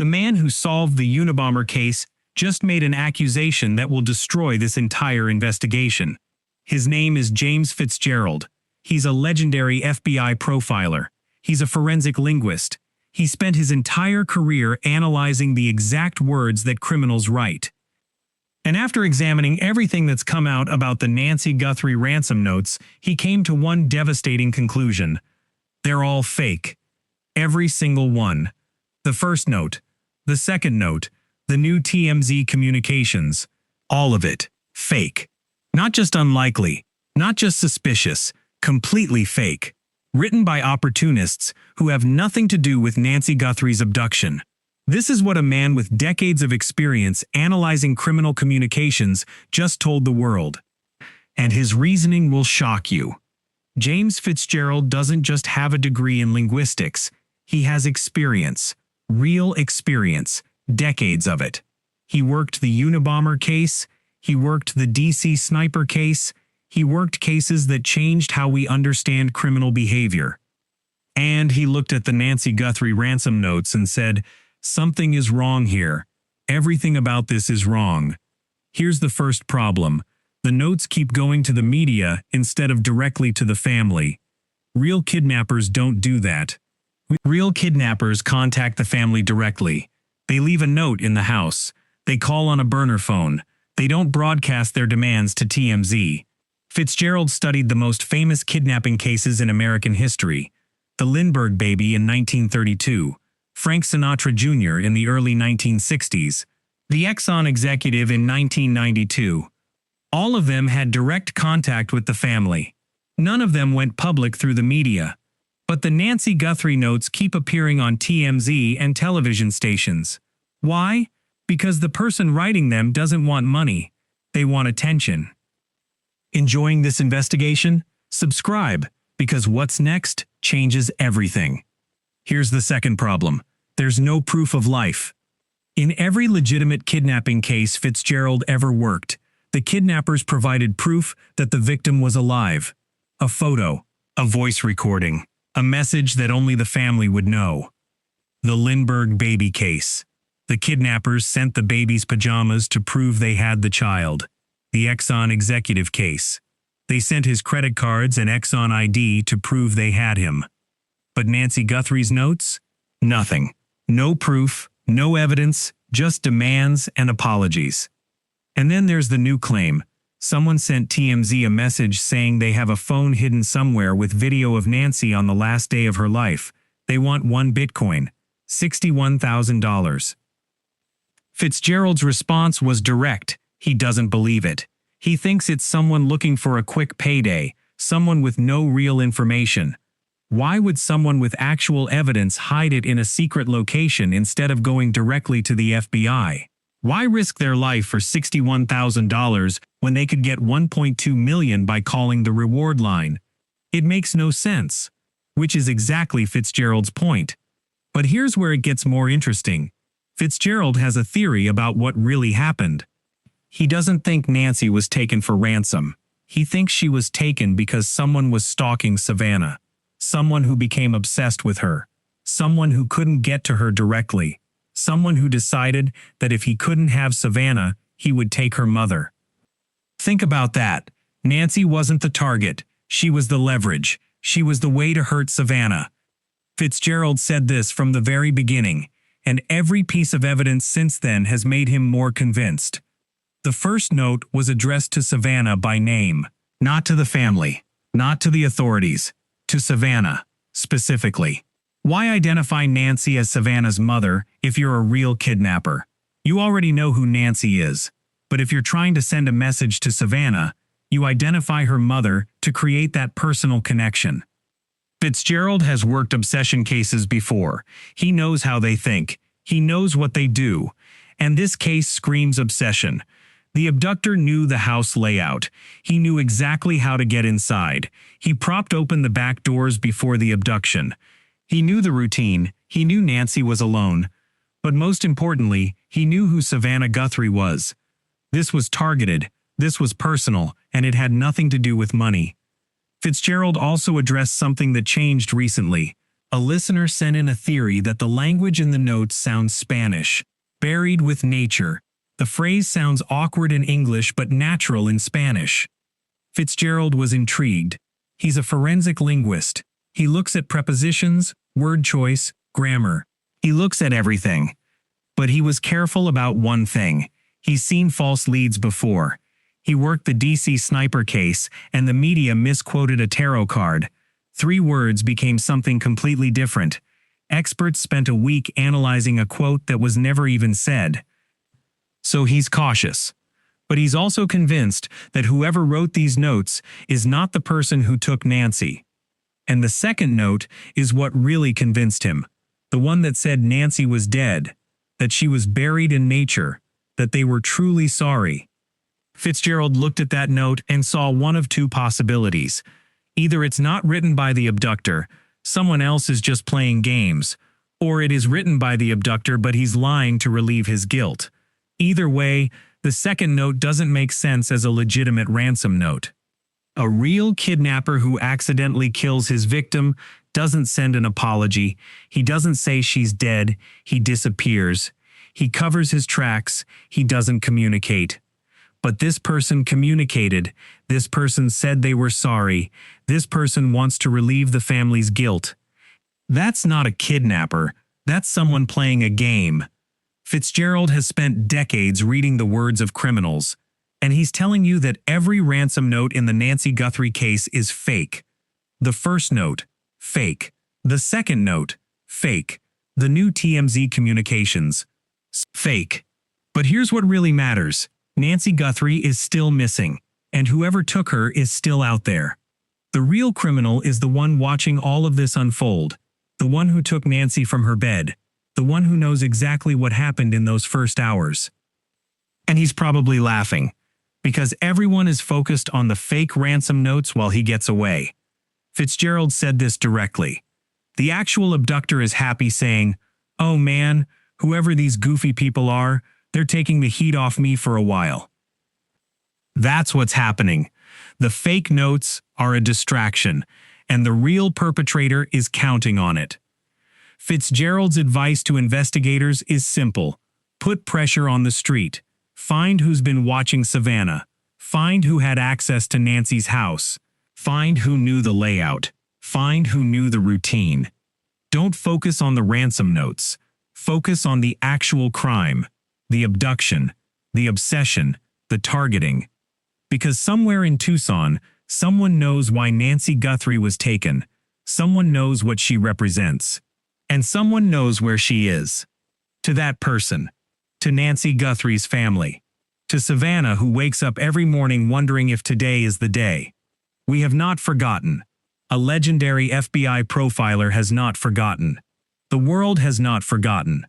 The man who solved the Unabomber case just made an accusation that will destroy this entire investigation. His name is James Fitzgerald. He's a legendary FBI profiler. He's a forensic linguist. He spent his entire career analyzing the exact words that criminals write. And after examining everything that's come out about the Nancy Guthrie ransom notes, he came to one devastating conclusion. They're all fake. Every single one. The first note, the second note, the new TMZ communications. All of it. Fake. Not just unlikely, not just suspicious, completely fake. Written by opportunists who have nothing to do with Nancy Guthrie's abduction. This is what a man with decades of experience analyzing criminal communications just told the world. And his reasoning will shock you. James Fitzgerald doesn't just have a degree in linguistics. He has experience. Real experience. Decades of it. He worked the Unabomber case. He worked the DC sniper case. He worked cases that changed how we understand criminal behavior. And he looked at the Nancy Guthrie ransom notes and said, something is wrong here. Everything about this is wrong. Here's the first problem. The notes keep going to the media instead of directly to the family. Real kidnappers don't do that. Real kidnappers contact the family directly. They leave a note in the house. They call on a burner phone. They don't broadcast their demands to TMZ. Fitzgerald studied the most famous kidnapping cases in American history. The Lindbergh baby in 1932, Frank Sinatra Jr. in the early 1960s, the Exxon executive in 1992. All of them had direct contact with the family. None of them went public through the media. But the Nancy Guthrie notes keep appearing on TMZ and television stations. Why? Because the person writing them doesn't want money. They want attention. Enjoying this investigation? Subscribe, because what's next changes everything. Here's the second problem. There's no proof of life. In every legitimate kidnapping case Fitzgerald ever worked, the kidnappers provided proof that the victim was alive. A photo, a voice recording, a message that only the family would know. The Lindbergh baby case. The kidnappers sent the baby's pajamas to prove they had the child. The Exxon executive case. They sent his credit cards and Exxon ID to prove they had him. But Nancy Guthrie's notes? Nothing. No proof, no evidence, just demands and apologies. And then there's the new claim. Someone sent TMZ a message saying they have a phone hidden somewhere with video of Nancy on the last day of her life. They want 1 Bitcoin, $61,000. Fitzgerald's response was direct. He doesn't believe it. He thinks it's someone looking for a quick payday, someone with no real information. Why would someone with actual evidence hide it in a secret location instead of going directly to the FBI? Why risk their life for $61,000 when they could get $1.2 million by calling the reward line? It makes no sense. Which is exactly Fitzgerald's point. But here's where it gets more interesting. Fitzgerald has a theory about what really happened. He doesn't think Nancy was taken for ransom. He thinks she was taken because someone was stalking Savannah. Someone who became obsessed with her. Someone who couldn't get to her directly. Someone who decided that if he couldn't have Savannah, he would take her mother. Think about that. Nancy wasn't the target. She was the leverage. She was the way to hurt Savannah. Fitzgerald said this from the very beginning, and every piece of evidence since then has made him more convinced. The first note was addressed to Savannah by name, not to the family, not to the authorities, to Savannah, specifically. Why identify Nancy as Savannah's mother if you're a real kidnapper? You already know who Nancy is, but if you're trying to send a message to Savannah, you identify her mother to create that personal connection. Fitzgerald has worked obsession cases before. He knows how they think. He knows what they do. And this case screams obsession. The abductor knew the house layout. He knew exactly how to get inside. He propped open the back doors before the abduction. He knew the routine. He knew Nancy was alone. But most importantly, he knew who Savannah Guthrie was. This was targeted. This was personal, and it had nothing to do with money. Fitzgerald also addressed something that changed recently. A listener sent in a theory that the language in the notes sounds Spanish, buried with nature. The phrase sounds awkward in English but natural in Spanish. Fitzgerald was intrigued. He's a forensic linguist. He looks at prepositions, word choice, grammar. He looks at everything. But he was careful about one thing. He's seen false leads before. He worked the DC sniper case, and the media misquoted a tarot card. 3 words became something completely different. Experts spent a week analyzing a quote that was never even said. So he's cautious. But he's also convinced that whoever wrote these notes is not the person who took Nancy. And the second note is what really convinced him. The one that said Nancy was dead, that she was buried in nature, that they were truly sorry. Fitzgerald looked at that note and saw one of 2 possibilities. Either it's not written by the abductor, someone else is just playing games, or it is written by the abductor but he's lying to relieve his guilt. Either way, the second note doesn't make sense as a legitimate ransom note. A real kidnapper who accidentally kills his victim doesn't send an apology. He doesn't say she's dead. He disappears. He covers his tracks. He doesn't communicate. But this person communicated. This person said they were sorry. This person wants to relieve the family's guilt. That's not a kidnapper. That's someone playing a game. Fitzgerald has spent decades reading the words of criminals, and he's telling you that every ransom note in the Nancy Guthrie case is fake. The first note, fake. The second note, fake. The new TMZ communications, fake. But here's what really matters. Nancy Guthrie is still missing, and whoever took her is still out there. The real criminal is the one watching all of this unfold, the one who took Nancy from her bed, the one who knows exactly what happened in those first hours. And he's probably laughing, because everyone is focused on the fake ransom notes while he gets away. Fitzgerald said this directly. The actual abductor is happy saying, "Oh man, whoever these goofy people are, they're taking the heat off me for a while." That's what's happening. The fake notes are a distraction, and the real perpetrator is counting on it. Fitzgerald's advice to investigators is simple. Put pressure on the street. Find who's been watching Savannah. Find who had access to Nancy's house. Find who knew the layout. Find who knew the routine. Don't focus on the ransom notes. Focus on the actual crime, the abduction, the obsession, the targeting. Because somewhere in Tucson, someone knows why Nancy Guthrie was taken. Someone knows what she represents. And someone knows where she is. To that person. To Nancy Guthrie's family. To Savannah, who wakes up every morning wondering if today is the day. We have not forgotten. A legendary FBI profiler has not forgotten. The world has not forgotten.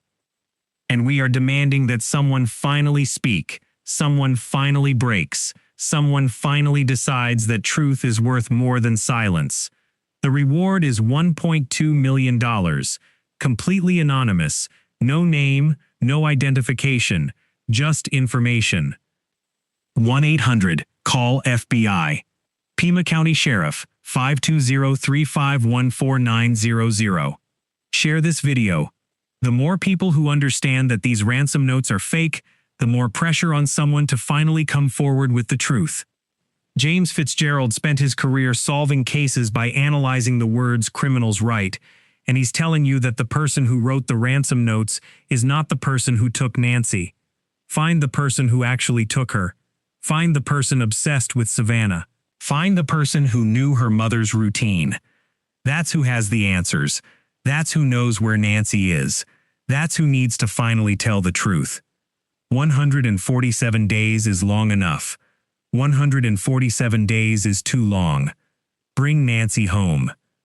And we are demanding that someone finally speak, someone finally breaks, someone finally decides that truth is worth more than silence. The reward is $1.2 million, completely anonymous, no name, no identification, just information. 1-800-CALL-FBI. Pima County Sheriff, 520-351-4900. Share this video. The more people who understand that these ransom notes are fake, the more pressure on someone to finally come forward with the truth. James Fitzgerald spent his career solving cases by analyzing the words criminals write, and he's telling you that the person who wrote the ransom notes is not the person who took Nancy. Find the person who actually took her. Find the person obsessed with Savannah. Find the person who knew her mother's routine. That's who has the answers. That's who knows where Nancy is. That's who needs to finally tell the truth. 147 days is long enough. 147 days is too long. Bring Nancy home.